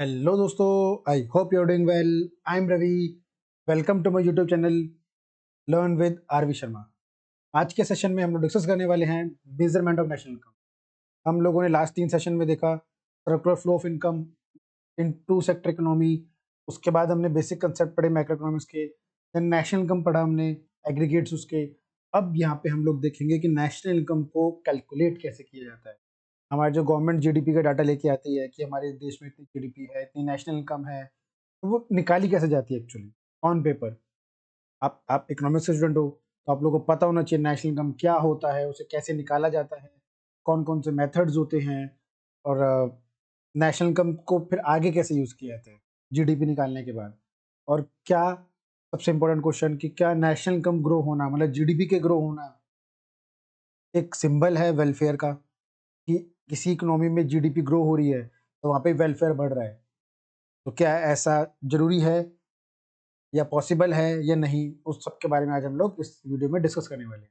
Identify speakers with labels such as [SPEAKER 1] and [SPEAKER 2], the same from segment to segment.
[SPEAKER 1] Hello दोस्तों, I hope you are doing well. I am Ravi. Welcome to my YouTube channel learn with RV Sharma. आज के session में हम लोग डिस्कस करने वाले हैं मेजरमेंट ऑफ नेशनल इनकम। हम लोगों ने लास्ट 3 सेशन में देखा circular flow of income in two sector economy. उसके बाद हमने बेसिक कंसेप्ट पढ़े मैक्रो इकोनॉमिक्स के, देन नेशनल इनकम पढ़ा हमने, एग्रीगेट्स उसके। अब यहाँ पे हम लोग देखेंगे कि नेशनल इनकम को कैलकुलेट कैसे किया जाता है। हमारे जो गवर्नमेंट जीडीपी का डाटा लेके आती है कि हमारे देश में इतनी जीडीपी है, इतनी नेशनल इनकम है, तो वो निकाली कैसे जाती है एक्चुअली ऑन पेपर। आप इकोनॉमिक्स के स्टूडेंट हो तो आप लोगों को पता होना चाहिए नेशनल इनकम क्या होता है, उसे कैसे निकाला जाता है, कौन कौन से मेथड्स होते हैं, और नेशनल इनकम को फिर आगे कैसे यूज़ किया जाता है जीडीपी निकालने के बाद। और क्या सबसे इम्पोर्टेंट क्वेश्चन कि क्या नेशनल इनकम ग्रो होना मतलब जीडीपी के ग्रो होना एक सिंबल है वेलफेयर का, कि किसी इकोनॉमी में जीडीपी ग्रो हो रही है तो वहाँ पे वेलफेयर बढ़ रहा है। तो क्या ऐसा जरूरी है या पॉसिबल है या नहीं, उस सब के बारे में आज हम लोग इस वीडियो में डिस्कस करने वाले हैं।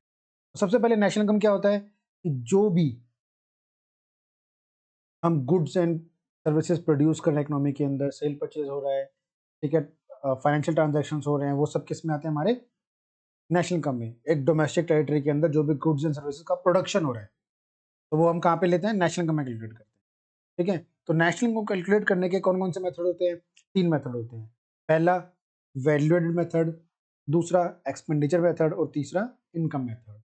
[SPEAKER 1] तो सबसे पहले नेशनल इनकम क्या होता है कि जो भी हम गुड्स एंड सर्विसेज प्रोड्यूस कर रहे हैं इकोनॉमी के अंदर, सेल परचेज हो रहा है, ठीक है, फाइनेंशियल ट्रांजेक्शन्स हो रहे हैं, वो सब किस में आते हैं हमारे नेशनल इनकम में। एक डोमेस्टिक टेरिटरी के अंदर जो भी गुड्स एंड सर्विसेज का प्रोडक्शन हो रहा है तो वो हम कहाँ पे लेते हैं, नेशनल इनकम में कैलकुलेट करते हैं। ठीक है, तो नेशनल इनकम कैलकुलेट करने के कौन कौन से मेथड होते हैं? 3 मेथड होते हैं। पहला वैल्यू एडेड मेथड, दूसरा एक्सपेंडिचर मेथड और तीसरा इनकम मेथड।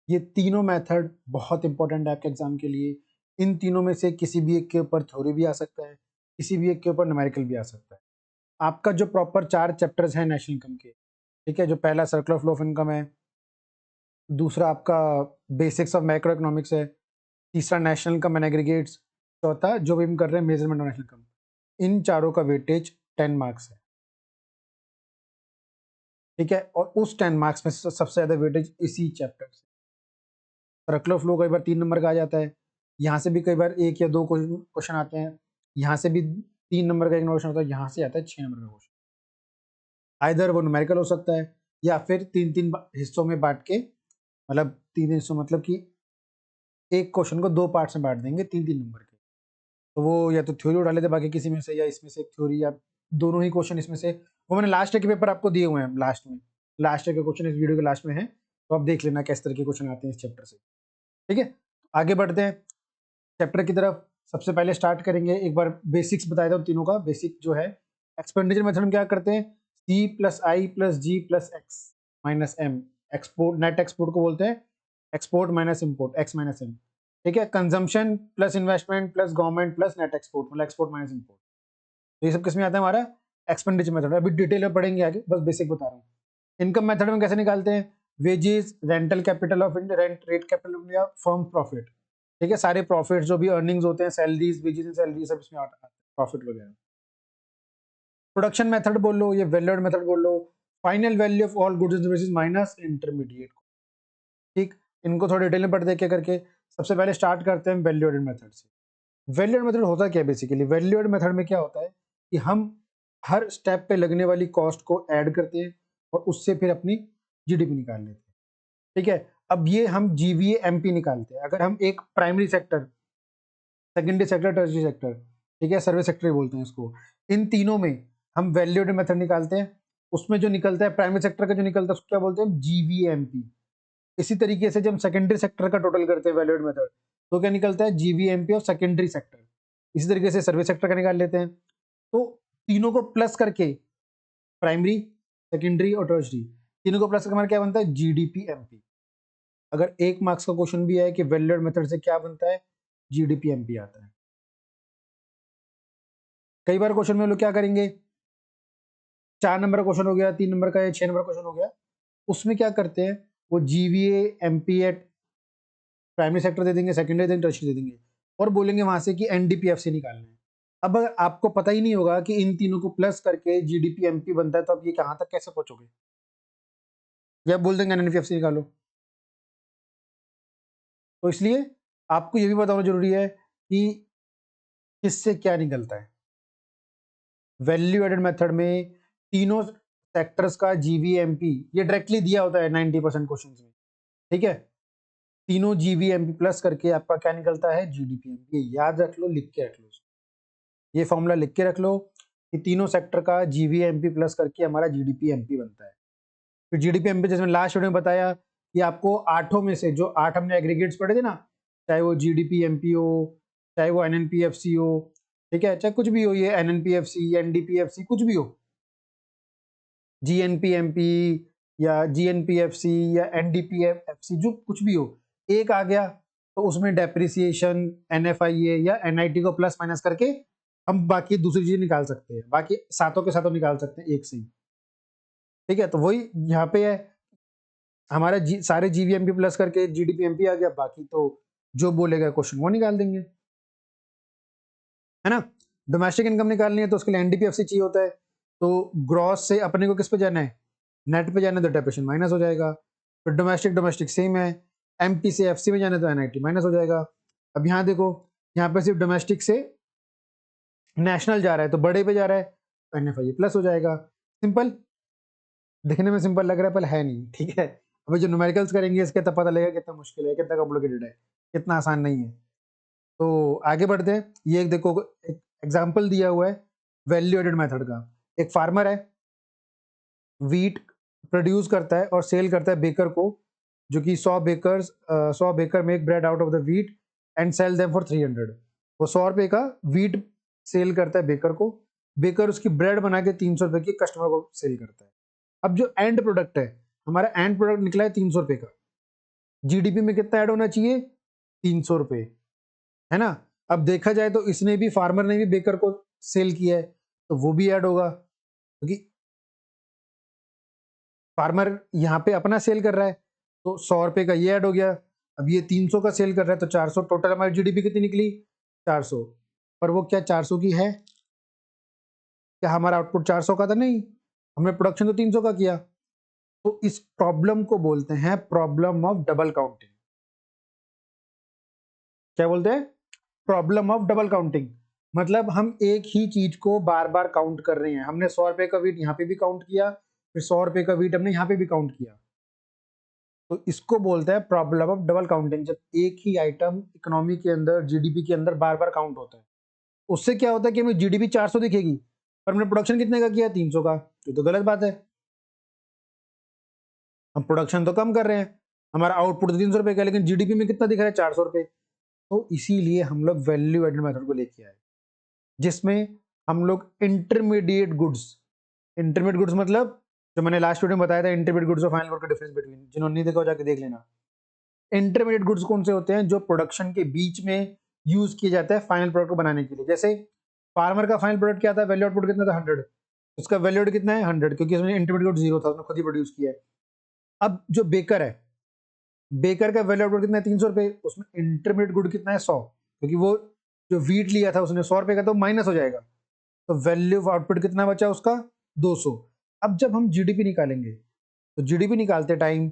[SPEAKER 1] ये तीनों मेथड बहुत इंपॉर्टेंट है आपके एग्जाम के लिए। इन तीनों में से किसी भी एक के ऊपर थ्योरी भी आ सकता है, किसी भी एक के ऊपर न्यूमेरिकल भी आ सकता है। आपका जो प्रॉपर 4 चैप्टर्स हैं नेशनल इनकम के, ठीक है, जो पहला सर्कुलर फ्लो ऑफ इनकम है, दूसरा आपका बेसिक्स ऑफ मैक्रो इकोनॉमिक्स है, तीसरा नेशनल इनकम एंड एग्रीगेट्स, चौथा जो भी हम कर रहे हैं मेजरमेंट ऑफ नेशनल इनकम। इन चारों का वेटेज 10 मार्क्स है। ठीक है, और उस 10 मार्क्स में से सबसे ज्यादा वेटेज इसी चैप्टर से। सर्कुलर फ्लो कई बार 3 नंबर का आ जाता है, यहाँ से भी कई बार 1 या 2 क्वेश्चन आते हैं, यहाँ से भी 3 नंबर का एक क्वेश्चन आता है, यहाँ से आता है 6 नंबर का क्वेश्चन। आइदर वो न्यूमेरिकल हो सकता है या फिर 3-3 हिस्सों में बांट के, मतलब 3 हिस्सों मतलब कि एक क्वेश्चन को 2 पार्ट्स में बांट देंगे 3-3 नंबर के। तो वो या तो थ्योरी उठा लेते बाकी किसी में से, या इसमें से एक थ्योरी, या दोनों ही क्वेश्चन इसमें से। वो मैंने लास्ट के पेपर आपको दिए हुए हैं, लास्ट में लास्ट के क्वेश्चन इस वीडियो के लास्ट में है, तो आप देख लेना किस तरह के क्वेश्चन आते हैं इस चैप्टर से। ठीक है, आगे बढ़ते हैं चैप्टर की तरफ। सबसे पहले स्टार्ट करेंगे, एक बार बेसिक्स बताया था तीनों का। बेसिक जो है एक्सपेंडिचर मेथड में क्या करते हैं, C plus I plus G plus X minus M. Export, net export को बोलते हैं export minus import, X minus M. ठीक है, consumption plus investment plus government plus net export, मतलब एक्सपोर्ट माइनस इम्पोर्ट। तो ये सब किस में आता है हमारा एक्सपेंडिचर मेथड। अभी डिटेल में पढ़ेंगे आगे, बस बेसिक बता रहा हूँ। इनकम मेथड में कैसे निकालते हैं, wages, rental capital of India, rent rate capital of India, firm profit. ठीक है, सारे प्रॉफिट जो भी अर्निंग्स होते हैं, सैलरीज, वेजेस एंड सैलरी, सब इसमें आता है, प्रॉफिट वगैरह। प्रोडक्शन मेथड बोल लो, ये वैल्यू मेथड बोल लो, final value of all goods and services minus intermediate. ठीक, इनको थोड़ा डिटेल में पढ़ देख के करके। सबसे पहले स्टार्ट करते हैं वैल्यू एडेड मेथड से। वैल्यू एडेड मेथड होता क्या है बेसिकली? वैल्यू एडेड मेथड में क्या होता है कि हम हर स्टेप पे लगने वाली कॉस्ट को ऐड करते हैं और उससे फिर अपनी जीडीपी निकाल लेते हैं। ठीक है, अब ये हम जीवीए एमपी निकालते हैं। अगर हम एक primary sector, secondary sector, tertiary sector, ठीक है, सर्विस सेक्टर बोलते हैं इसको, इन तीनों में हम वैल्यू एडेड मेथड निकालते हैं। उसमें जो निकलता है प्राइमरी सेक्टर का, जो निकलता है उसको क्या बोलते हैं, जीवीएमपी। इसी तरीके से जब हम सेकेंडरी सेक्टर का टोटल करते हैं वैल्यू एडेड मेथड, तो क्या निकलता है, जीवीएमपी ऑफ सेकेंडरी सेक्टर। इसी तरीके से सर्विस सेक्टर का निकाल लेते हैं। तो तीनों को प्लस करके, प्राइमरी, सेकेंडरी और टर्शियरी, तीनों को प्लस करके हमारा क्या बनता है, जीडीपी एमपी। अगर 1 मार्क्स का क्वेश्चन भी है कि वैल्यू एडेड मेथड से क्या बनता है, जीडीपी एमपी आता है। कई बार क्वेश्चन में लोग क्या करेंगे, 4 नंबर का क्वेश्चन हो गया, 3 नंबर का या 6 नंबर का क्वेश्चन हो गया, उसमें क्या करते हैं, वो GVA MP at primary sector दे देंगे, सेकेंडरी देंगे, टर्शियरी दे देंगे, और बोलेंगे वहां से कि एनडीपीएफ से निकालना है। अब अगर आपको पता ही नहीं होगा कि इन तीनों को प्लस करके जीडीपी एमपी बनता है, तो अब ये कहां तक कैसे पहुंचोगे? या बोल देंगे एनडीपीएफ से निकालो। तो इसलिए आपको ये भी बताना जरूरी है कि किससे क्या निकलता है। वैल्यू एडेड मेथड में तीनों सेक्टर्स का जीवीएमपी ये डायरेक्टली दिया होता है 90% क्वेश्चन में। ठीक है, तीनों जीवीएमपी प्लस करके आपका क्या निकलता है, जीडीपी। ये याद रख लो, लिख के रख लो। ये फॉर्मूला लिख के रख लो कि तीनों सेक्टर का जीवीएमपी प्लस करके हमारा जीडीपी एमपी बनता है। फिर जीडीपी एमपी जैसे लास्ट वीडियो में बताया कि आपको आठों में से जो 8 हमने एग्रीगेट्स पढ़े थे ना, चाहे वो जीडीपी एमपी हो, चाहे वो एनएनपीएफसी हो, ठीक है, चाहे कुछ भी हो, ये एनएनपीएफसी एनडीपीएफसी कुछ भी हो, जीएनपीएमपी या जीएनपीएफसी या एनडीपीएफसी जो कुछ भी हो, एक आ गया तो उसमें डेप्रिसिएशन एनएफआईए या एनआईटी को प्लस माइनस करके हम बाकी दूसरी चीज निकाल सकते हैं, बाकी सातों के सातों निकाल सकते हैं एक से ही। ठीक है, तो वही यहाँ पे है हमारा सारे जीवीएमपी प्लस करके जीडीपीएमपी आ गया, बाकी तो जो बोलेगा क्वेश्चन वो निकाल देंगे, है ना। डोमेस्टिक इनकम निकालनी है तो उसके लिए एनडीपीएफसी चाहिए होता है, तो ग्रॉस से अपने को किस पे जाना है, नेट पे जाना है तो डेप्रेशन माइनस हो जाएगा। फिर डोमेस्टिक सेम है, एमपी से एफसी में जाना है तो एनआईटी माइनस हो जाएगा। अब यहाँ देखो, यहाँ पे सिर्फ डोमेस्टिक से नेशनल जा रहा है तो बड़े पे जा रहा है तो एनएफआई प्लस हो जाएगा। सिंपल, दिखने में सिंपल लग रहा है पर है नहीं, ठीक है। अभी जो न्यूमेरिकल्स करेंगे इसके तब पता लगेगा कितना मुश्किल है, कितना कॉम्प्लिकेटेड है, कितना आसान नहीं है। तो आगे बढ़ते हैं। ये एक देखो, एक एग्जाम्पल दिया हुआ है वैल्यू एडेड मेथड का। एक फार्मर है, वीट प्रोड्यूस करता है और सेल करता है बेकर को, जो कि 100 baker make bread out of the wheat and sell them for 300। वो 100 रुपए का वीट सेल करता है बेकर को, बेकर उसकी ब्रेड बना के 300 रुपए की कस्टमर को सेल करता है। अब जो एंड प्रोडक्ट है, हमारा एंड प्रोडक्ट निकला है 300 रुपए का, जीडीपी में कितना ऐड होना चाहिए, 300 रुपए, है ना। अब देखा जाए तो इसने भी, फार्मर ने भी बेकर को सेल किया है तो वो भी ऐड होगा, क्योंकि फार्मर यहाँ पे अपना सेल कर रहा है तो 100 रुपए का ये ऐड हो गया। अब ये 300 का सेल कर रहा है तो 400, टोटल हमारी जीडीपी कितनी निकली, 400। पर वो क्या 400 की है, क्या हमारा आउटपुट 400 का था, नहीं, हमने प्रोडक्शन तो 300 का किया। तो इस प्रॉब्लम को बोलते हैं प्रॉब्लम ऑफ डबल काउंटिंग। क्या बोलते हैं, प्रॉब्लम ऑफ डबल काउंटिंग। मतलब हम एक ही चीज को बार बार काउंट कर रहे हैं। हमने 100 रुपए का वीट यहाँ पे भी काउंट किया, फिर 100 रुपए का वीट हमने यहाँ पे भी काउंट किया, तो इसको बोलते हैं प्रॉब्लम ऑफ डबल काउंटिंग। जब एक ही आइटम इकोनॉमी के अंदर, जीडीपी के अंदर बार बार काउंट होता है, उससे क्या होता है कि हमें जीडीपी 400 दिखेगी पर हमने प्रोडक्शन कितने का किया, 300 का, तो गलत बात है। हम प्रोडक्शन तो कम कर रहे हैं, हमारा आउटपुट तो 300 रुपए का, लेकिन जीडीपी में कितना दिख रहा है, 400 रुपए। तो इसीलिए हम लोग वैल्यू एडेड मेथड को लेके आए, जिसमें हम लोग इंटरमीडिएट गुड्स मतलब जो मैंने लास्ट वीडियो में बताया था, इंटरमीडिएट गुड्स और फाइनल गुड का डिफरेंस बिटवीन, जिन्होंने नहीं देखा हो जाके देख लेना। इंटरमीडिएट गुड्स कौन से होते हैं, जो प्रोडक्शन के बीच में यूज किए जाते हैं फाइनल प्रोडक्ट को बनाने के लिए। जैसे फार्मर का फाइनल प्रोडक्ट क्या था, वैल्यू आउटपुट कितना था, 100, उसका वैल्यू आउट कितना है, 100, क्योंकि उसमें इंटरमीडिएट गुड 0 था, उसने खुद ही प्रोड्यूस किया है। अब जो बेकर है, बेकर का वैल्यू आउटपुट कितना है, 300 रुपए, उसमें इंटरमीडिएट गुड कितना है, 100, क्योंकि वो जो वीट लिया था उसने 100 रुपए का, तो माइनस हो जाएगा, तो वैल्यू ऑफ आउटपुट कितना बचा उसका, 200। अब जब हम जीडीपी निकालेंगे तो जीडीपी निकालते टाइम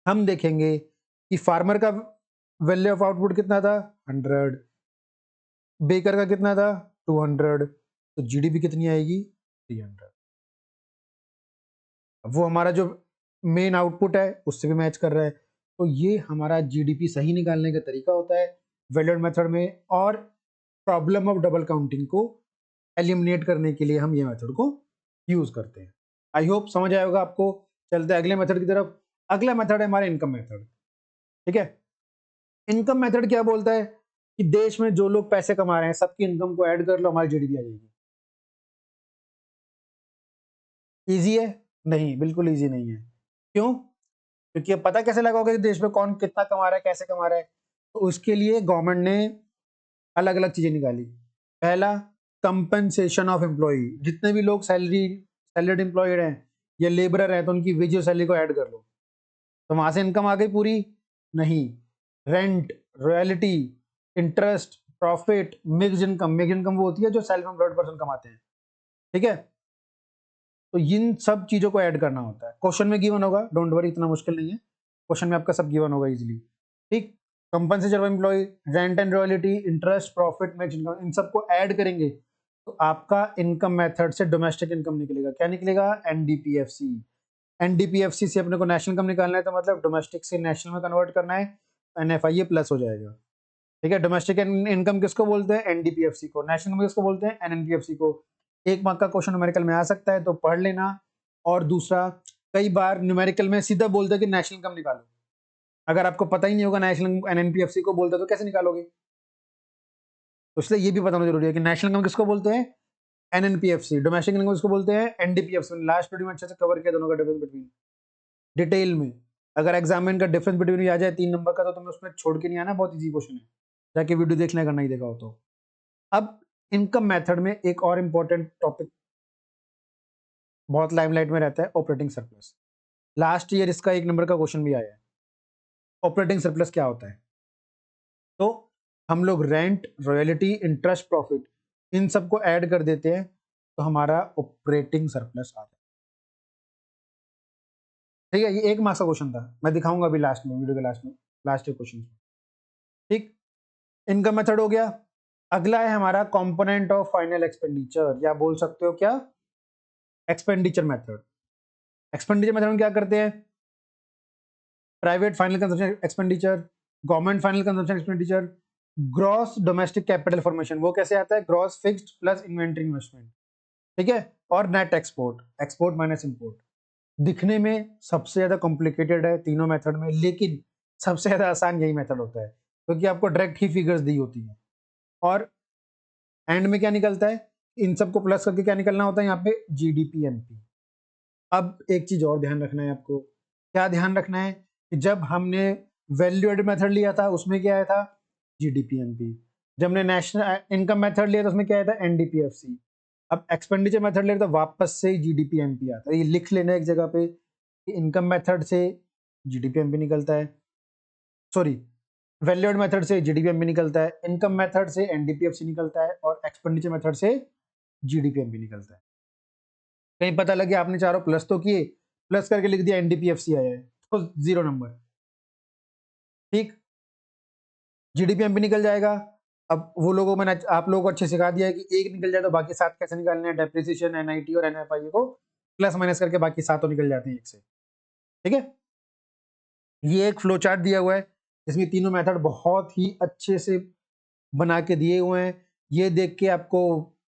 [SPEAKER 1] हम देखेंगे कि फार्मर का वैल्यू ऑफ आउटपुट कितना था, 100, बेकर का कितना था, 200, तो जीडीपी कितनी आएगी, 300। अब वो हमारा जो मेन आउटपुट है उससे भी मैच कर रहा है, तो ये हमारा जीडीपी सही निकालने का तरीका होता है वैल्यू मेथड में। और प्रॉब्लम ऑफ डबल काउंटिंग को एलिमिनेट करने के लिए हम ये मेथड को यूज करते हैं। आई होप समझ आया होगा आपको। चलते हैं अगले मेथड की तरफ। अगला मेथड है हमारा इनकम मेथड। ठीक है, इनकम मेथड क्या बोलता है कि देश में जो लोग पैसे कमा रहे हैं सबकी इनकम को ऐड कर लो, हमारी जीडीपी आ जाएगी। इजी है? नहीं, बिल्कुल इजी नहीं है। क्यों? क्योंकि अब पता कैसे लगाओगे कि देश में कौन कितना कमा रहा है, कैसे कमा रहा है। तो उसके लिए गवर्नमेंट ने अलग अलग चीजें निकाली। पहला, कंपनसेशन ऑफ एम्प्लॉय। जितने भी लोग सैलरीड एम्प्लॉयड हैं या लेबरर हैं तो उनकी वेज सैलरी को ऐड कर लो, तो वहां से इनकम आ गई पूरी? नहीं। Rent, royalty, interest, profit, mixed income. Mixed income वो होती है जो सेल्फ एम्प्लॉयड पर्सन कमाते हैं। ठीक है, तो इन सब चीजों को ऐड करना होता है। क्वेश्चन में गिवन होगा, डोंट वरी, इतना मुश्किल नहीं है, क्वेश्चन में आपका सब गिवन होगा इजीली। ठीक, compensation of employ, rent and royalty, interest, profit, mixed income, इन सबको ऐड करेंगे तो आपका इनकम मेथड से डोमेस्टिक इनकम निकलेगा। क्या निकलेगा? एनडीपीएफसी। एनडीपीएफसी से अपने को नेशनल इनकम निकालना है, तो मतलब डोमेस्टिक से नेशनल में कन्वर्ट करना है, एनएफआईए प्लस हो जाएगा। ठीक है। डोमेस्टिक इनकम किसको बोलते हैं? एनडीपीएफसी को। नेशनल इनकम किसको बोलते हैं? एनएनपीएफसी को। एक मार्क का क्वेश्चन न्यूमेरिकल में आ सकता है तो पढ़ लेना। और दूसरा, कई बार न्यूमेरिकल में सीधा बोलते हैं कि नेशनल इनकम निकालो। अगर आपको पता ही नहीं होगा नेशनल एनएनपीएफसी को बोलते हैं तो कैसे निकालोगे? तो इसलिए ये भी बताना जरूरी है कि नेशनल इनकम किसको बोलते हैं? एनएनपीएफसी। डोमेस्टिक इनकम किसको बोलते हैं? एनडीपीएफसी। लास्ट वीडियो में अच्छे से कवर किया दोनों का डिफरेंस बिटवीन, डिटेल में। अगर एग्जाम में इनका डिफरेंस बिटवीन आ जाए 3 नंबर का तो तुम्हें उसमें छोड़ के नहीं आना, बहुत इजी क्वेश्चन है, जाके वीडियो देखना अगर नहीं देखा हो तो। अब इनकम मेथड में एक और इंपॉर्टेंट टॉपिक बहुत लाइमलाइट में रहता है, ऑपरेटिंग सरप्लस। लास्ट ईयर इसका 1 नंबर का क्वेश्चन भी आया है। ऑपरेटिंग सरप्लस क्या होता है? तो हम लोग रेंट, रॉयल्टी, इंटरेस्ट, प्रॉफिट इन सबको ऐड कर देते हैं तो हमारा ऑपरेटिंग सरप्लस आता है। ठीक है, ये 1 मार्क्स का क्वेश्चन था, मैं दिखाऊंगा अभी लास्ट में, वीडियो के लास्ट में, लास्ट क्वेश्चन। ठीक, इनकम मेथड हो गया। अगला है हमारा कंपोनेंट ऑफ फाइनल एक्सपेंडिचर, या बोल सकते हो क्या? Expenditure method. एक्सपेंडिचर मेथड में क्या करते हैं? Private final consumption expenditure, government final consumption expenditure, gross domestic capital formation, वो कैसे आता है? Gross fixed plus inventory investment. ठीक है, और net export, export minus import. दिखने में सबसे ज्यादा कॉम्प्लिकेटेड है तीनों मेथड में, लेकिन सबसे ज्यादा आसान यही मेथड होता है क्योंकि आपको डायरेक्ट ही फिगर्स दी होती हैं। और एंड में क्या निकलता है? इन सबको प्लस करके क्या निकलना होता है यहाँ पे? GDP MP. अब एक चीज और ध्यान रखना है आपको। क्या ध्यान रखना है? कि जब हमने वैल्यू एडेड मेथड लिया था उसमें क्या आया था? GDP MP. जब हमने नेशनल इनकम मेथड लिया था उसमें क्या आया था? एनडीपीएफसी। अब एक्सपेंडिचर मेथड ले तो वापस से जीडीपी एमपी आता है। ये लिख लेना एक जगह पे कि इनकम मेथड से जीडीपी एमपी निकलता है, सॉरी, वैल्यूड मेथड से जीडीपी एमपी निकलता है, इनकम मेथड से एनडीपीएफसी निकलता है, और एक्सपेंडिचर मेथड से जीडीपी एमपी निकलता है। कहीं पता लगे आपने चारों प्लस तो किए, प्लस करके लिख दिया एनडीपीएफसी आया है तो 0 नंबर। ठीक, जीडीपी एमपी निकल जाएगा। अब वो लोगों मैंने आप लोगों को अच्छे सिखा दिया है कि एक निकल जाए तो बाकी 7 कैसे निकालने हैं? डेप्रिसिएशन, एनआईटी और एनएफआई को प्लस माइनस करके बाकी 7 निकल जाते हैं एक से। ठीक है, ये एक फ्लो चार्ट दिया हुआ है इसमें तीनों मेथड बहुत ही अच्छे से बना के दिए हुए हैं। ये देख के आपको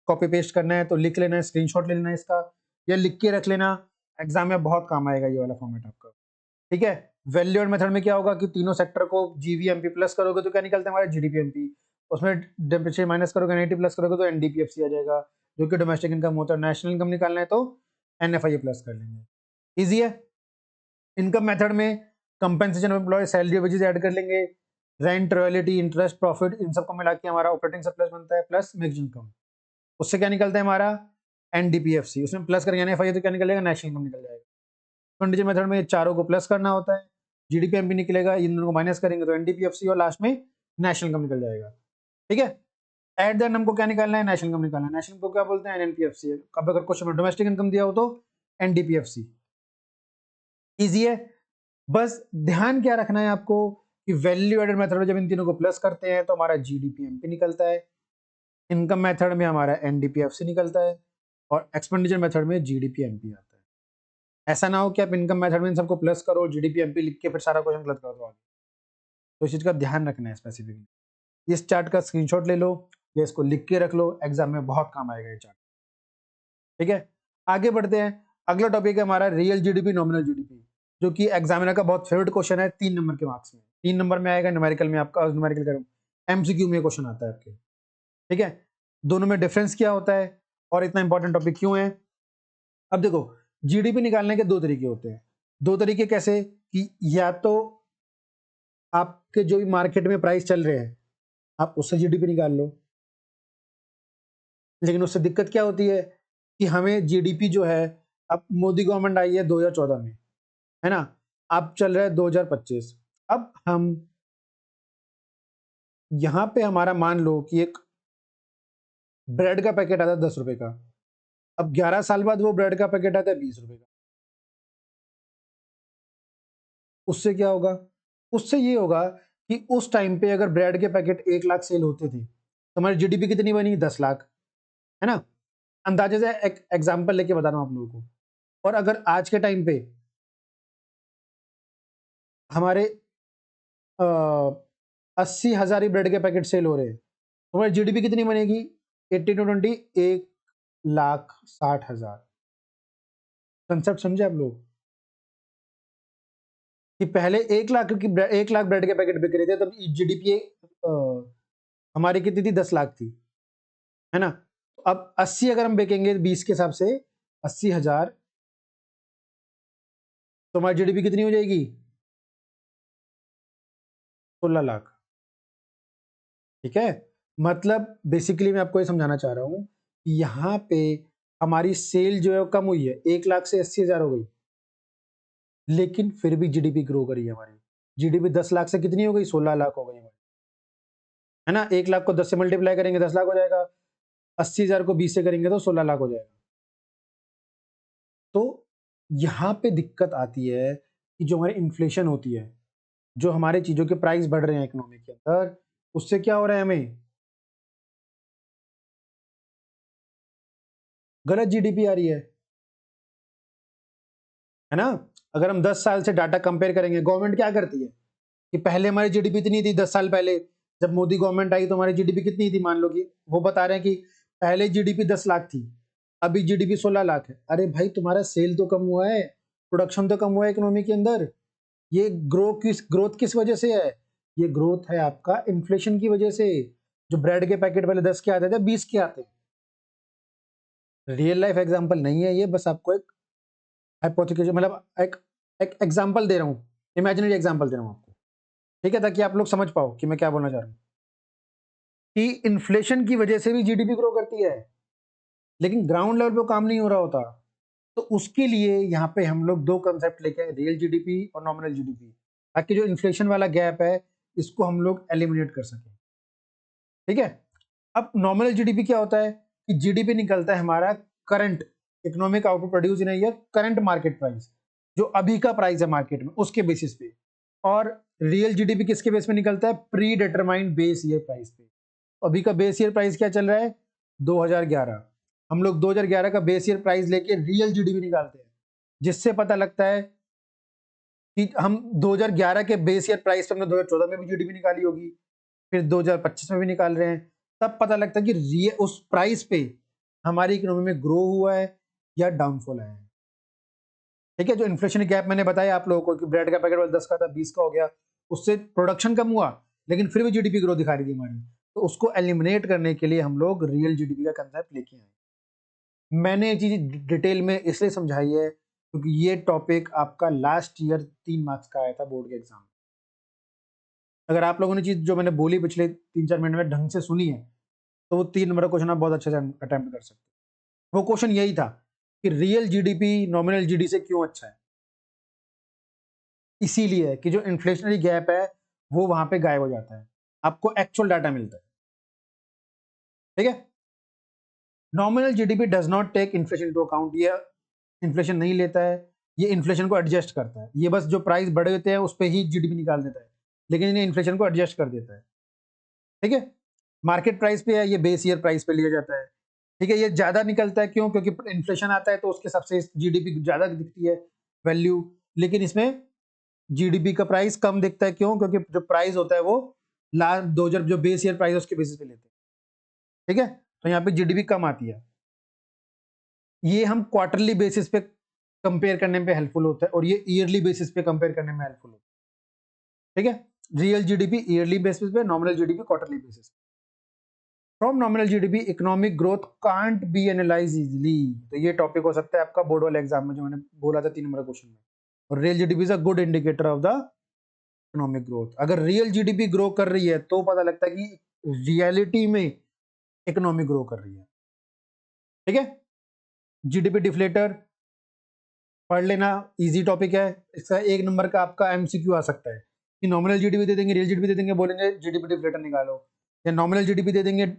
[SPEAKER 1] कॉपी पेस्ट करना है तो लिख लेना है, स्क्रीनशॉट ले लेना है इसका, या लिख के रख लेना, एग्जाम में बहुत काम आएगा ये वाला फॉर्मेट आपका। ठीक है, वैल्यूड मेथड में क्या होगा कि तीनों सेक्टर को जीवीएमपी प्लस करोगे तो क्या निकलता है हमारा? जीडीपीएमपी। उसमें डेप्रिसिएशन माइनस करोगे, एनआईटी प्लस करोगे तो एनडीपीएफसी आ जाएगा, जो कि डोमेस्टिक इनकम होता है। नेशनल इनकम निकालना है तो एनएफआई प्लस कर लेंगे। इजी है। इनकम मेथड में compensation of employ, salary wages add कर लेंगे, रेंट, रॉयल्टी, इंटरेस्ट, प्रॉफिट इन सबको मिला के हमारा ऑपरेटिंग सरप्लस बनता है, प्लस मिक्स्ड इनकम। उससे क्या निकलता है हमारा? एनडीपीएफसी। उसमें प्लस करेंगे एनएफआई तो क्या निकलेगा? नेशनल इनकम निकल जाएगा। एक्सपेंडिचर मेथड में चारों को प्लस करना होता है, जीडीपीएमपी निकलेगा, इन दोनों को माइनस करेंगे तो एनडीपीएफसी, और लास्ट में नेशनल इनकम निकल जाएगा। ठीक है, एट द एंड हमको क्या निकालना है? नेशनल इनकम निकालना है। नेशनल को क्या बोलते हैं? एनएनपीएफसी। अब अगर क्वेश्चन में डोमेस्टिक इनकम दिया हो तो एनडीपीएफसी। इजी है। बस ध्यान क्या रखना है आपको कि वैल्यू एडेड मेथड में जब इन तीनों को प्लस करते हैं तो हमारा जीडीपीएमपी निकलता है, इनकम मेथड में हमारा एनडीपीएफसी निकलता है, और एक्सपेंडिचर मेथड में जीडीपीएमपी आता है। ऐसा ना हो कि आप इनकम मेथड में इन सबको प्लस करो, जीडीपीएमपी लिख के फिर सारा क्वेश्चन गलत कर दो आगे। तो इस चीज का ध्यान रखना है स्पेसिफिकली। इस चार्ट का स्क्रीनशॉट ले लो या इसको लिख के रख लो, एग्जाम में बहुत काम आएगा ये चार्ट। ठीक है, आगे बढ़ते हैं। अगला टॉपिक है हमारा रियल जीडीपी, नॉमिनल जीडीपी, जो कि एग्जामिनर का बहुत फेवरेट क्वेश्चन है। 3 नंबर के मार्क्स में, 3 नंबर में आएगा, न्यूमेरिकल में आपका, न्यूमेरिकल करूँ एमसीक्यू में क्वेश्चन आता है आपके। ठीक है, दोनों में डिफरेंस क्या होता है और इतना इंपॉर्टेंट टॉपिक क्यों है? अब देखो, जीडीपी निकालने के 2 तरीके होते हैं। 2 तरीके कैसे? कि या तो आपके जो भी मार्केट में प्राइस चल रहे हैं आप उससे जीडीपी निकाल लो, लेकिन उससे दिक्कत क्या होती है कि हमें जीडीपी जो है, अब मोदी गवर्नमेंट आई है 2014 में, है ना, अब चल रहा है 2025। अब हम यहां पे हमारा मान लो कि एक ब्रेड का पैकेट आता है 10 रुपए का, अब 11 साल बाद वो ब्रेड का पैकेट आता है 20 रुपए का। उससे क्या होगा? उससे ये होगा कि उस टाइम पे अगर ब्रेड के पैकेट 1 लाख सेल होते थे तो हमारी जीडीपी कितनी बनी? 10 लाख, है ना। अंदाजे से एक एग्जाम्पल लेके बता रहा हूं आप लोगों को। और अगर आज के टाइम पे हमारे 80,000 ही ब्रेड के पैकेट सेल हो रहे हैं, तुम्हारी जीडीपी कितनी बनेगी? 80 टू 20, 1,60,000। कंसेप्ट समझे आप लोग कि पहले 1 लाख ब्रेड के पैकेट बिक रहे थे, तब जीडीपी हमारी कितनी थी? 10 लाख थी, है ना? तो अब 80 अगर हम बेचेंगे 20 के हिसाब से 80,000, तो हमारी जीडीपी कितनी हो जाएगी? 16 लाख। ठीक है, मतलब बेसिकली मैं आपको ये समझाना चाह रहा हूं कि यहाँ पे हमारी सेल जो है वो कम हुई है, 1 लाख से 80,000 हो गई, लेकिन फिर भी जीडीपी ग्रो करी है हमारी। जीडीपी 10 लाख से कितनी हो गई? 16 लाख हो गई हमारी, है ना? 1 लाख को 10 से मल्टीप्लाई करेंगे 10 लाख हो जाएगा, 80,000 को 20 से करेंगे तो 16 लाख हो जाएगा। तो यहाँ पे दिक्कत आती है कि जो हमारी इन्फ्लेशन होती है, जो हमारे चीजों के प्राइस बढ़ रहे हैं इकोनॉमी के अंदर, उससे क्या हो रहा है? हमें गलत जीडीपी आ रही है ना? अगर हम 10 साल से डाटा कंपेयर करेंगे, गवर्नमेंट क्या करती है कि पहले हमारी जीडीपी इतनी थी, 10 साल पहले जब मोदी गवर्नमेंट आई तो हमारी जीडीपी कितनी थी? मान लो कि वो बता रहे हैं कि पहले जीडीपी 10 लाख थी, अभी जीडीपी 16 लाख है। अरे भाई, तुम्हारा सेल तो कम हुआ है, प्रोडक्शन तो कम हुआ है इकोनॉमी के अंदर। ये ग्रोथ किस वजह से है? ये ग्रोथ है आपका इन्फ्लेशन की वजह से। जो ब्रेड के पैकेट पहले 10 के आते थे, 20 के आते हैं। रियल लाइफ एग्जांपल नहीं है ये, बस आपको एक हाइपोथेटिकल, मतलब एक एक एग्जांपल दे रहा हूँ, इमेजिनरी एग्जांपल दे रहा हूँ आपको, ठीक है, ताकि आप लोग समझ पाओ कि मैं क्या बोलना चाह रहा हूँ। कि इन्फ्लेशन की वजह से भी जीडीपी ग्रो करती है, लेकिन ग्राउंड लेवल पे काम नहीं हो रहा होता। तो उसके लिए यहाँ पे हम लोग दो कंसेप्ट लेके आए, रियल जीडीपी और नॉमिनल जीडीपी, ताकि जो इन्फ्लेशन वाला गैप है इसको हम लोग एलिमिनेट कर सकें। ठीक है, अब नॉमिनल जीडीपी क्या होता है कि जीडीपी निकलता है हमारा current economic output produce in year, current market price, जो अभी का प्राइस है मार्केट में, उसके बेसिस पे। और रियल जीडीपी किसके बेस पे निकलता है? Pre determined base year price पे। अभी का बेस ईयर प्राइस क्या चल रहा है? 2011। हम लोग 2011 का बेस ईयर प्राइस लेके रियल जीडीपी निकालते हैं, जिससे पता लगता है कि हम 2011 के बेस ईयर प्राइस पे हमने 2014 में भी जीडीपी निकाली होगी, फिर 2025 में भी निकाल रहे हैं। तब पता लगता है कि उस प्राइस पे हमारी इकोनॉमी में ग्रो हुआ है या डाउनफॉल आया है। ठीक है, जो इन्फ्लेशन गैप मैंने बताया आप लोगों को कि ब्रेड का पैकेट वाला 10 का था 20 का हो गया, उससे प्रोडक्शन कम हुआ लेकिन फिर भी जीडीपी ग्रोथ दिखा रही थी हमारी। तो उसको एलिमिनेट करने के लिए हम लोग रियल जीडीपी का कंसेप्ट लेके आए। मैंने ये चीज डिटेल में इसलिए समझाई है क्योंकि ये टॉपिक आपका लास्ट ईयर 3 मार्क्स का आया था बोर्ड के एग्जाम। अगर आप लोगों ने चीज जो मैंने बोली पिछले 3-4 मिनट में ढंग से सुनी है, तो वो 3 नंबर का क्वेश्चन आप बहुत अच्छे से अटेम्प्ट कर सकते हैं। वो क्वेश्चन यही था कि रियल जीडीपी नॉमिनल जीडी से क्यों अच्छा है। इसीलिए कि जो इन्फ्लेशनरी गैप है वो वहां पे गायब हो जाता है, आपको एक्चुअल डाटा मिलता है। ठीक है, nominal GDP does not take inflation into account, ये इन्फ्लेशन नहीं लेता है, ये इन्फ्लेशन को एडजस्ट करता है। ये बस जो प्राइस बढ़े होते हैं उस पर ही जीडीपी निकाल देता है, लेकिन इन्हें इन्फ्लेशन को एडजस्ट कर देता है। ठीक है, मार्केट प्राइस पे है, ये बेस ईयर प्राइस पे लिया जाता है। ठीक है, ये ज्यादा निकलता है क्यों? क्योंकि इन्फ्लेशन आता है तो उसके सबसे जीडीपी ज्यादा दिखती है वैल्यू, लेकिन इसमें जीडीपी का प्राइस कम दिखता है। क्यों? क्योंकि जो प्राइस होता है वो लास्ट 2000 जो बेस ईयर प्राइस है उसके बेसिस पे लेते हैं। ठीक है, तो यहाँ पे जीडीपी कम आती है। ये हम क्वार्टरली बेसिस पे कंपेयर करने पे हेल्पफुल होता है और ये ईयरली बेसिस पे कंपेयर करने में हेल्पफुल होता है। ठीक है, रियल जीडीपी ईयरली बेसिस पे, नॉमिनल जीडीपी क्वार्टरली बेसिस पे। From nominal GDP economic growth can't be analyse easily, तो ये टॉपिक हो सकता है आपका बोर्ड वाले एग्जाम में, जो मैंने बोला था 3 नंबर क्वेश्चन में। और real GDP is a good indicator of the economic growth. अगर रियल जीडीपी ग्रो कर रही है तो पता लगता है कि रियलिटी में इकोनॉमी ग्रो कर रही है। ठीक है, जीडीपी डिफ्लेटर पढ़ लेना, इजी टॉपिक है। इसका 1 नंबर का आपका एमसीक्यू आ सकता है कि नॉमिनल जीडीपी दे देंगे, रियल जीडीपी दे देंगे, बोलेंगे जीडीपी डिफ्लेटर निकालो, या नॉमिनल जीडीपी दे देंगे,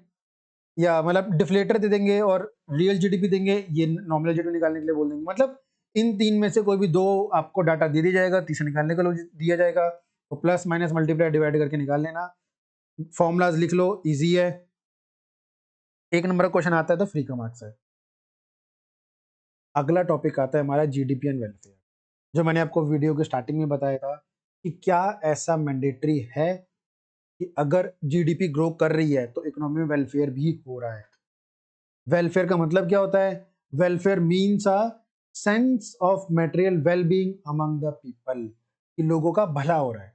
[SPEAKER 1] या मतलब डिफ्लेटर दे देंगे और रियल जीडीपी देंगे, ये नॉमिनल जीडीपी निकालने के लिए बोल देंगे। मतलब इन 3 में से कोई भी 2 आपको डाटा दे दिया जाएगा, तीसरा निकालने को दिया जाएगा, तो प्लस माइनस मल्टीप्लाई डिवाइड करके निकाल लेना। फॉर्मूलाज लिख लो, इजी है। 1 नंबर का क्वेश्चन आता है तो फ्री का मार्क्स है। अगला टॉपिक आता है हमारा जीडीपी एंड वेलफेयर, जो मैंने आपको वीडियो के स्टार्टिंग में बताया था कि क्या ऐसा मैंडेटरी है कि अगर जीडीपी ग्रो कर रही है तो इकोनॉमी में वेलफेयर भी हो रहा है। वेलफेयर का मतलब क्या होता है? Welfare means a sense of material wellbeing among the people, कि लोगों का भला हो रहा है।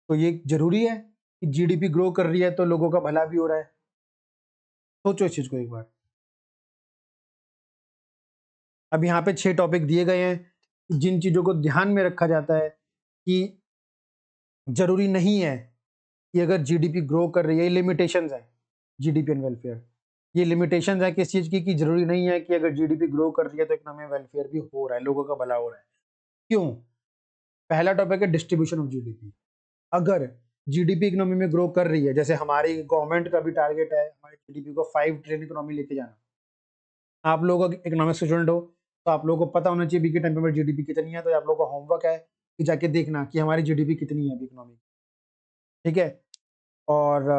[SPEAKER 1] तो ये जरूरी है कि जीडीपी ग्रो कर रही है तो लोगों का भला भी हो रहा है। सोचो इस चीज को एक बार। अब यहाँ पे 6 टॉपिक दिए गए हैं जिन चीजों को ध्यान में रखा जाता है कि जरूरी नहीं है कि अगर जीडीपी ग्रो कर रही है, लिमिटेशंस है जीडीपी एंड वेलफेयर। ये लिमिटेशंस है किस चीज की, कि जरूरी नहीं है कि अगर जीडीपी ग्रो कर रही है तो इकोनॉमी वेलफेयर भी हो रहा है, लोगों का भला हो रहा है। क्यों? पहला टॉपिक है डिस्ट्रीब्यूशन ऑफ जीडीपी। अगर जीडीपी इकोनॉमी में ग्रो कर रही है, जैसे हमारी गवर्नमेंट का भी टारगेट है हमारी जीडीपी को 5 ट्रिलियन इकोनॉमी लेके जाना। आप लोग इकोनॉमिक्स स्टूडेंट हो तो आप लोगों को पता होना चाहिए अभी के टाइम पे हमारी जीडीपी कितनी है, तो आप लोगों का होमवर्क है कि जाके देखना कि हमारी जीडीपी कितनी है अभी इकोनॉमी। ठीक है। और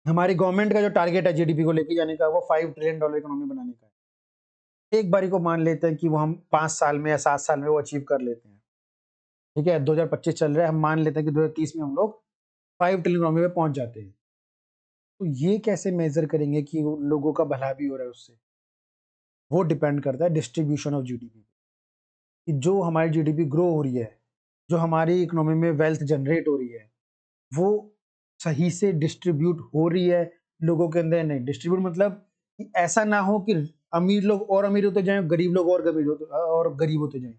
[SPEAKER 1] हमारी गवर्नमेंट का जो टारगेट है जीडीपी को लेके जाने का वो $5 ट्रिलियन इकोनॉमी बनाने का है। एक बारी को मान लेते हैं कि वो हम 5 साल में या 7 साल में वो अचीव कर लेते हैं। ठीक है, 2025 चल रहा है, हम मान लेते हैं कि 2030 में हम लोग 5 ट्रिलियन इकोनॉमी में पहुंच जाते हैं। तो ये कैसे मेजर करेंगे कि वो लोगों का भला भी हो रहा है उससे? वो डिपेंड करता है डिस्ट्रीब्यूशन ऑफ जीडीपी, कि जो हमारी जीडीपी ग्रो हो रही है, जो हमारी इकोनॉमी में वेल्थ जनरेट हो रही है, वो सही से डिस्ट्रीब्यूट हो रही है लोगों के अंदर। नहीं, डिस्ट्रीब्यूट मतलब कि ऐसा ना हो कि अमीर लोग और अमीर होते जाएं, गरीब लोग और गरीब होते जाएं,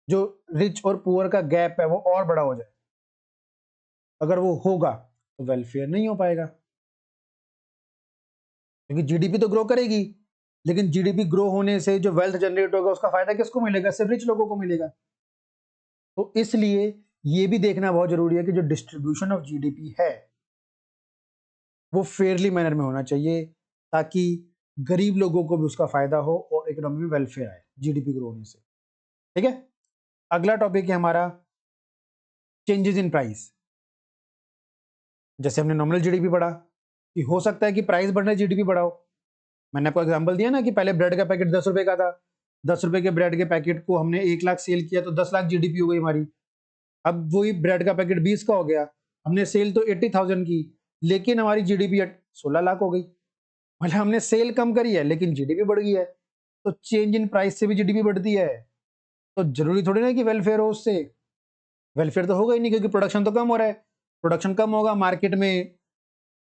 [SPEAKER 1] जो रिच और पुअर का गैप है वो और बड़ा हो जाए। अगर वो होगा तो वेलफेयर नहीं हो पाएगा, क्योंकि जीडीपी तो ग्रो करेगी, लेकिन जीडीपी ग्रो होने से जो वेल्थ जनरेट होगा उसका फायदा किसको मिलेगा? सिर्फ रिच लोगों को मिलेगा। तो इसलिए ये भी देखना बहुत जरूरी है कि जो डिस्ट्रीब्यूशन ऑफ जीडीपी है वो फेयरली मैनर में होना चाहिए, ताकि गरीब लोगों को भी उसका फायदा हो और इकोनॉमी में वेलफेयर आए जीडीपी ग्रो होने से। ठीक है। अगला टॉपिक है हमारा चेंजेस इन प्राइस। जैसे हमने नॉमिनल जीडीपी पढ़ा कि हो सकता है कि प्राइस बढ़ने जीडीपी बढ़ाओ। मैंने आपको एग्जांपल दिया ना कि पहले ब्रेड का पैकेट 10 रुपए का था, 10 रुपए के ब्रेड के पैकेट को हमने 1 लाख सेल किया तो 10 लाख जीडीपी हो गई हमारी। अब वही ब्रेड का पैकेट 20 का हो गया, हमने सेल तो 80,000 की, लेकिन हमारी जीडीपी 16 लाख हो गई। मतलब हमने सेल कम करी है लेकिन जीडीपी बढ़ गई है। तो चेंज इन प्राइस से भी जीडीपी बढ़ती है, तो जरूरी थोड़ी ना कि वेलफेयर हो उससे। वेलफेयर तो होगा ही नहीं, क्योंकि प्रोडक्शन तो कम हो रहा है। प्रोडक्शन कम होगा, मार्केट में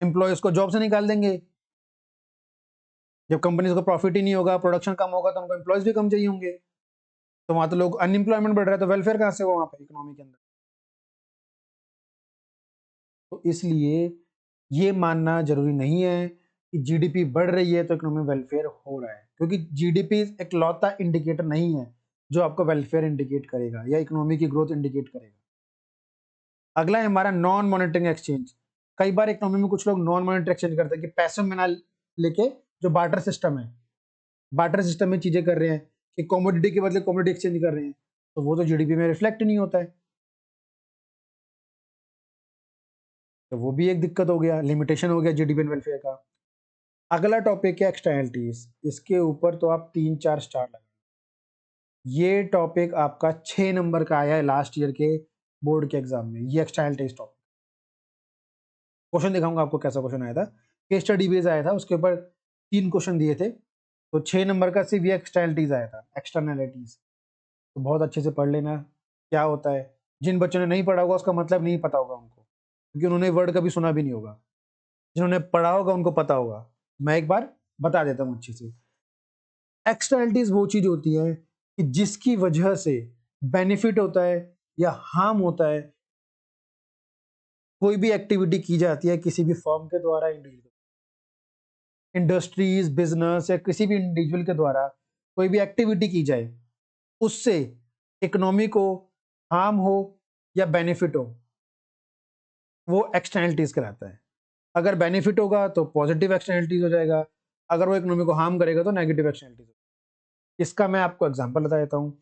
[SPEAKER 1] एम्प्लॉयज को जॉब से निकाल देंगे। जब कंपनीज को प्रॉफिट ही नहीं होगा, प्रोडक्शन कम होगा, तो उनको एम्प्लॉयज भी कम चाहिए होंगे। तो वहां तो लोग अनएम्प्लॉयमेंट बढ़ रहा है, तो वेलफेयर कहां से होगा वहां पर इकोनॉमी के अंदर? तो इसलिए ये मानना जरूरी नहीं है कि जीडीपी बढ़ रही है तो इकोनॉमी वेलफेयर हो रहा है, क्योंकि जीडीपी एक लौता इंडिकेटर नहीं है जो आपको वेलफेयर इंडिकेट करेगा या इकोनॉमी की ग्रोथ इंडिकेट करेगा। अगला है हमारा नॉन मॉनेटरी एक्सचेंज। कई बार इकोनॉमी में कुछ लोग नॉन मॉनेटरी एक्सचेंज करते हैं कि पैसों में ना लेके, जो बार्टर सिस्टम है, बार्टर सिस्टम में चीजें कर रहे हैं कि कॉमोडिटी के बदले कॉमोडिटी एक्सचेंज कर रहे हैं, तो वो तो जीडीपी में रिफ्लेक्ट नहीं होता है। तो वो भी एक दिक्कत हो गया, लिमिटेशन हो गया जीडीपी एंड वेलफेयर का। अगला टॉपिक है एक्सटर्नलिटीज। इसके ऊपर तो आप 3-4 स्टार लगा। ये टॉपिक आपका 6 नंबर का आया है लास्ट ईयर के बोर्ड के एग्जाम में। ये एक्सटर्नलिटीज टॉपिक, क्वेश्चन दिखाऊंगा आपको कैसा क्वेश्चन आया था। केस स्टडी बेस आया था, उसके ऊपर 3 क्वेश्चन दिए थे, तो 6 नंबर का सिर्फ ये एक्सटर्नलिटीज आया था, एक्सटर्नलिटीज। तो बहुत अच्छे से पढ़ लेना क्या होता है। जिन बच्चों ने नहीं पढ़ा होगा उसका मतलब नहीं पता होगा उनको, क्योंकि उन्होंने वर्ड कभी सुना भी नहीं होगा। जिन्होंने पढ़ा होगा उनको पता होगा। मैं एक बार बता देता हूँ अच्छे से। एक्सटर्नलिटीज वो चीज होती है कि जिसकी वजह से बेनिफिट होता है या हार्म होता है, कोई भी एक्टिविटी की जाती है किसी भी फर्म के द्वारा, इंडस्ट्रीज, बिजनेस या किसी भी इंडिविजुअल के द्वारा कोई भी एक्टिविटी की जाए, उससे इकोनॉमी को हार्म हो या बेनिफिट हो, वो एक्सटर्नलिटीज कहलाता है। अगर बेनिफिट होगा तो पॉजिटिव एक्सटर्नलिटीज हो जाएगा, अगर वो इकोनॉमी को हार्म करेगा तो नेगेटिव एक्सटर्नलिटीज। इसका मैं आपको एग्जांपल बता देता हूँ।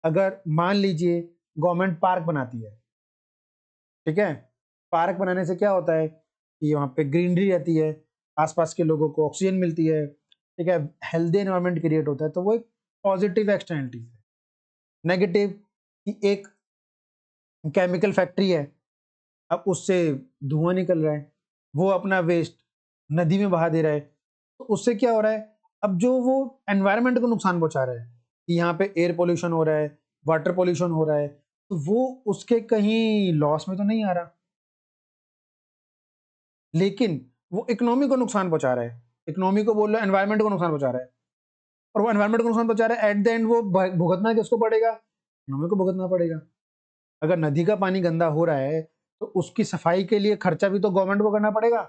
[SPEAKER 1] अगर मान लीजिए गवर्नमेंट पार्क बनाती है, ठीक है, पार्क बनाने से क्या होता है कि वहाँ पे ग्रीनरी रहती है, आसपास के लोगों को ऑक्सीजन मिलती है, ठीक है, हेल्दी एनवायरनमेंट क्रिएट होता है, तो वो एक पॉजिटिव एक्सटर्नलिटी है। नेगेटिव कि एक केमिकल फैक्ट्री है, अब उससे धुआं निकल रहा है, वो अपना वेस्ट नदी में बहा दे रहा है, तो उससे क्या हो रहा है, अब जो वो एनवायरनमेंट को नुकसान पहुंचा रहा है कि यहाँ पे एयर पोल्यूशन हो रहा है, वाटर पोल्यूशन हो रहा है, तो वो उसके कहीं लॉस में तो नहीं आ रहा, लेकिन वो इकोनॉमी को नुकसान पहुंचा रहा है, इकोनॉमी को बोल रहा है, एनवायरनमेंट को नुकसान पहुंचा रहा है, और वो एनवायरनमेंट को नुकसान पहुंचा रहा है, एट द एंड वो भुगतना किसको पड़ेगा, इकोनॉमी को भुगतना पड़ेगा। अगर नदी का पानी गंदा हो रहा है तो उसकी सफाई के लिए खर्चा भी तो गवर्नमेंट को करना पड़ेगा।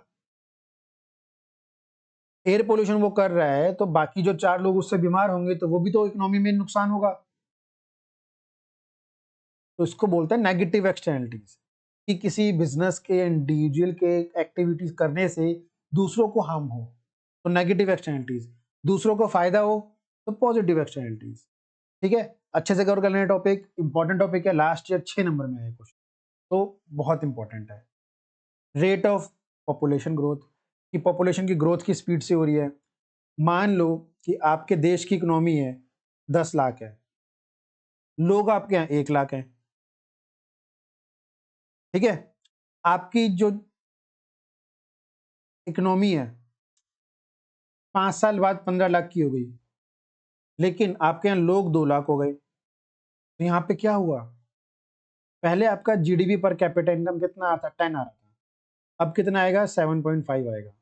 [SPEAKER 1] एयर पोल्यूशन वो कर रहा है तो बाकी जो 4 लोग उससे बीमार होंगे तो वो भी तो इकोनॉमी में नुकसान होगा। तो इसको बोलते हैं नेगेटिव एक्सटर्नलिटीज, कि किसी बिजनेस के इंडिविजुअल के एक्टिविटीज करने से दूसरों को हार्म हो तो नेगेटिव एक्सटर्नलिटीज, दूसरों को फायदा हो तो पॉजिटिव एक्सटर्नलिटीज। ठीक है, अच्छे से कवर कर लेना टॉपिक, इंपॉर्टेंट टॉपिक है, लास्ट ईयर 6 नंबर में है क्वेश्चन, तो बहुत इंपॉर्टेंट है। रेट ऑफ पॉपुलेशन ग्रोथ, कि पॉपुलेशन की ग्रोथ की स्पीड से हो रही है। मान लो कि आपके देश की इकोनॉमी है 10 लाख है, लोग आपके यहाँ 1 लाख है, ठीक है, आपकी जो इकोनॉमी है 5 साल बाद 15 लाख की हो गई, लेकिन आपके यहाँ लोग 2 लाख हो गए, तो यहाँ पे क्या हुआ, पहले आपका जीडीपी पर कैपिटा इनकम कितना आता, 10 आ रहा था, अब कितना आएगा, 7.5 आएगा।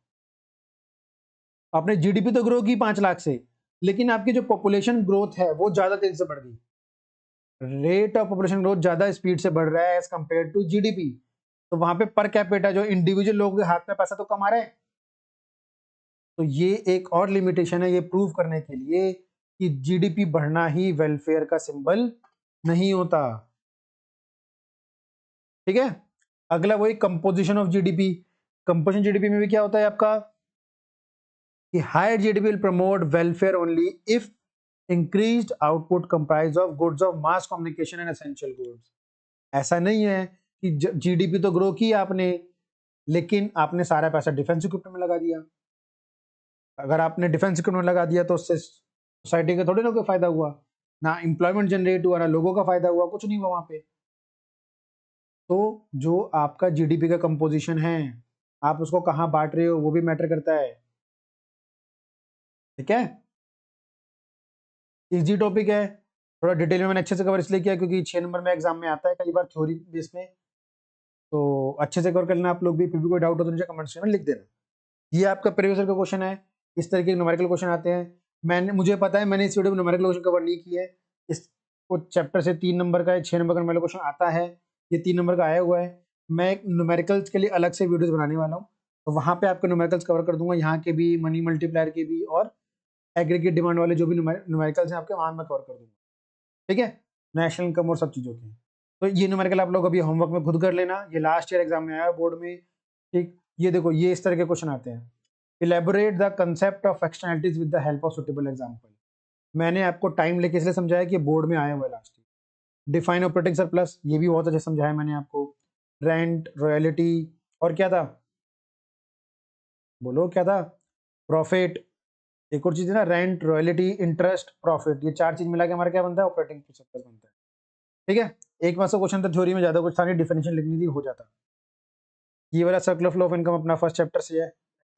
[SPEAKER 1] आपने जीडीपी तो ग्रो की 5 लाख से, लेकिन आपकी जो पॉपुलेशन ग्रोथ है वो ज्यादा तेजी से बढ़ गई, रेट ऑफ पॉपुलेशन ग्रोथ ज्यादा स्पीड से बढ़ रहा है एज कंपेयर टू जीडीपी, तो वहां पे पर कैपिटा जो इंडिविजुअल लोगों के हाथ में पैसा तो कम आ रहा है। तो ये एक और लिमिटेशन है, ये प्रूव करने के लिए कि जीडीपी बढ़ना ही वेलफेयर का सिंबल नहीं होता। ठीक है, अगला वही composition of GDP, composition GDP में भी क्या होता है आपका कि higher GDP will promote welfare only if increased output comprise of goods of mass communication and essential goods. ऐसा नहीं है कि जीडीपी तो ग्रो की आपने, लेकिन आपने सारा पैसा डिफेंस इक्विपमेंट में लगा दिया। अगर आपने डिफेंस इक्विपमेंट में लगा दिया तो उससे सोसाइटी का थोड़ी ना कोई फायदा हुआ, ना एम्प्लॉयमेंट जनरेट हुआ, ना लोगों का फायदा हुआ, कुछ नहीं हुआ वहां पे। तो जो आपका जीडीपी का कंपोजिशन है, आप उसको कहाँ बांट रहे हो वो भी मैटर करता है। ठीक है, इजी टॉपिक है, थोड़ा डिटेल में मैंने अच्छे से कवर इसलिए किया क्योंकि 6 नंबर में एग्जाम में आता है कई बार थ्योरी बेस में, तो अच्छे से कवर कर लेना आप लोग भी। फिर भी कोई डाउट हो तो नीचे कमेंट सेक्शन में लिख देना। ये आपका प्रीवियस ईयर का क्वेश्चन है, इस तरीके के न्यूमेरिकल क्वेश्चन आते हैं। मुझे पता है मैंने इस वीडियो में न्यूमेरिकल क्वेश्चन कवर नहीं किया है, इसको चैप्टर से 3 नंबर का है, 6 नंबर का न्यूमेरिकल क्वेश्चन आता है, ये 3 नंबर का आया हुआ है। मैं एक न्यूमेरिकल्स के लिए अलग से वीडियोस बनाने वाला हूँ, तो वहाँ पे आपके न्यूमेरिकल्स कवर कर दूंगा, यहाँ के भी, मनी मल्टीप्लायर के भी, और एग्रीगेट डिमांड वाले जो भी न्यूमेरिकल्स हैं आपके, वहाँ मैं कवर कर दूंगा। ठीक है, नेशनल इनकम और सब चीज़ों की। तो ये न्यूमेरिकल आप लोग अभी होमवर्क में खुद कर लेना, ये लास्ट ईयर एग्जाम में आया बोर्ड में। ठीक, ये देखो ये इस तरह के क्वेश्चन आते हैं। Elaborate the concept of externalities with the help of suitable example. मैंने आपको टाइम लेके इसलिए समझाया कि बोर्ड में आया हुआ है last year. Define operating surplus, ये भी बहुत अच्छे समझाया मैंने आपको। रेंट, रॉयल्टी, और क्या था, बोलो क्या था, प्रॉफिट, एक और चीज है ना, रेंट, रॉयल्टी, इंटरेस्ट, प्रॉफिट, ये 4 चीज मिला के हमारा क्या बनता है, ऑपरेटिंग सरप्लस बनता है। ठीक है, एक मार्क्स का क्वेश्चन था, थ्योरी में ज्यादा कुछ था नहीं, डिफिनेशन लिखनी थी, हो जाता। ये वाला सर्कुलर फ्लो ऑफ इनकम अपना फर्स्ट चैप्टर से है,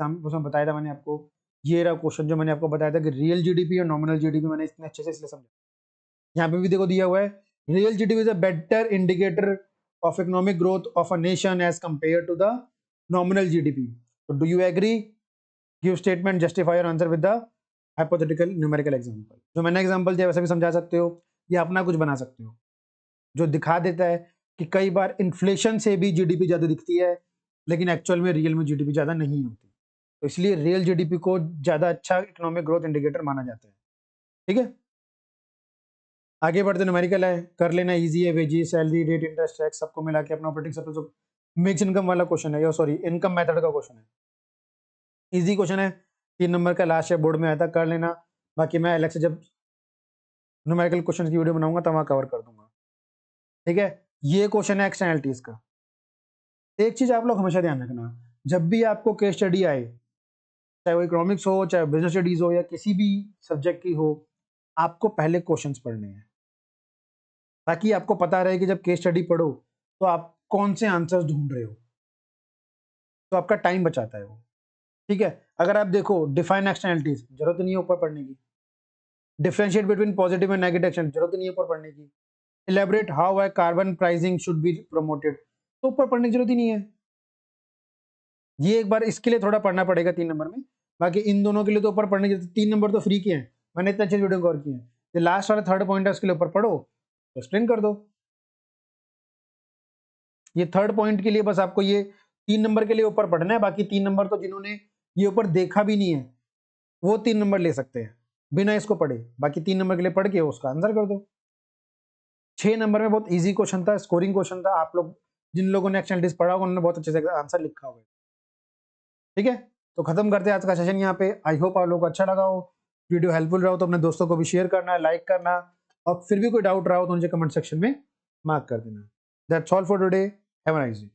[SPEAKER 1] उसमें बताया था मैंने आपको। ये रहा क्वेश्चन जो मैंने आपको बताया था कि रियल जीडीपी और नॉमिनल जीडीपी मैंने इतने अच्छे से इसलिए समझा। यहाँ पे भी देखो दिया हुआ है, real GDP is a better indicator of economic growth of a nation as compare to the nominal GDP. तो do you agree, give statement, justify your answer with the hypothetical numerical example. जो मैंने example दिया वैसे भी समझा सकते हो, या अपना कुछ बना सकते हो, जो दिखा देता है कि कई बार इन्फ्लेशन से भी जीडीपी ज्यादा दिखती है, लेकिन एक्चुअल में रियल में जीडीपी ज्यादा नहीं होती। तो इसलिए रियल जीडीपी को ज्यादा अच्छा इकोनॉमिक ग्रोथ इंडिकेटर माना जाता है। ठीक है, आगे बढ़ते न्यूमेरिकल है, कर लेना, इजी है, wages, salary, rate, interest, tax, सबको मिला के अपना ऑपरेटिंग सरप्लस, मिक्स इनकम वाला क्वेश्चन है, सॉरी इनकम मेथड का क्वेश्चन है, इजी क्वेश्चन है, 3 नंबर का, लास्ट ईयर बोर्ड में आया था, कर लेना। बाकी मैं अलग से जब न्यूमेरिकल क्वेश्चन की वीडियो बनाऊंगा तब वहां कवर कर दूंगा। ठीक है, ये क्वेश्चन है एक्सटर्नलिटीज का। एक चीज आप लोग हमेशा ध्यान रखना, जब भी आपको केस स्टडी आए, चाहे वो इकोनॉमिक्स हो, चाहे बिजनेस स्टडीज हो, या किसी भी सब्जेक्ट की हो, आपको पहले क्वेश्चंस पढ़ने हैं, ताकि आपको पता रहे कि जब केस स्टडी पढ़ो तो आप कौन से आंसर्स ढूंढ रहे हो, तो आपका टाइम बचाता है वो। ठीक है, अगर आप देखो डिफाइन एक्सटर्नलिटीज, जरूरत नहीं है ऊपर पढ़ने की। Differentiate between positive and negative action, जरूरत नहीं है ऊपर पढ़ने की। Elaborate how carbon pricing should be promoted, तो ऊपर पढ़ने की जरूरत ही नहीं है। ये एक बार इसके लिए थोड़ा पढ़ना पड़ेगा 3 नंबर में, बाकी इन दोनों के लिए तो ऊपर पढ़ने के 3 नंबर तो फ्री के हैं, मैंने इतने अच्छे वीडियो कवर किए हैं। ये लास्ट वाला थर्ड पॉइंट है, उसके लिए ऊपर पढ़ो तो एक्सप्लेन कर दो। ये थर्ड पॉइंट के लिए बस आपको ये 3 नंबर के लिए ऊपर पढ़ना है, बाकी 3 नंबर तो जिन्होंने ये ऊपर देखा भी नहीं है वो 3 नंबर ले सकते हैं बिना इसको पढ़े, बाकी 3 नंबर के लिए पढ़ के उसका आंसर कर दो। 6 नंबर में बहुत इजी क्वेश्चन था, स्कोरिंग क्वेश्चन था, आप लोग जिन लोगों ने एक्सटर्नलिटीज पढ़ा होगा उन्होंने बहुत अच्छे से आंसर लिखा होगा। ठीक है, तो खत्म करते हैं आज का सेशन यहाँ पे। आई होप आप लोगों को अच्छा लगा हो, वीडियो हेल्पफुल रहा हो तो अपने दोस्तों को भी शेयर करना, लाइक करना, और फिर भी कोई डाउट रहा हो तो मुझे कमेंट सेक्शन में मार्क कर देना। That's all for today, have a nice day.